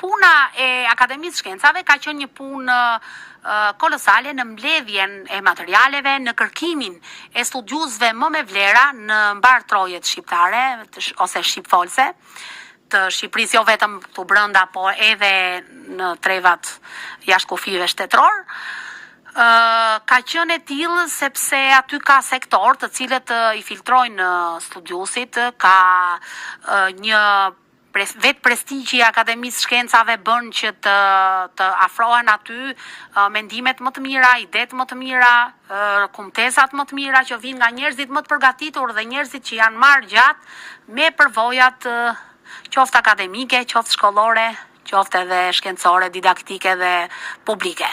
puna e Akademisë Shkencave ka qenë një punë kolosale në mbledhjen e materialeve, në kërkimin e studiuesve më me vlera në mbar trojet shqiptare ose shqipfolse të Shqipërisë, jo vetëm këtu brenda, po edhe në trevat jashtë kufive shtetëror. Ka qenë e tillë sepse aty ka sektor të cilët i filtrojnë studiuesit, ka një vetë prestigji i Akademisë Shkencave bën që të afrohen aty mendimet më të mira, idetë më të mira, kumtesat më të mira që vijnë nga njerëzit më të përgatitur dhe njerëzit që janë marrë gjatë me përvojat qoftë akademike, qoftë shkollore, qoftë edhe shkencore, didaktike dhe publike.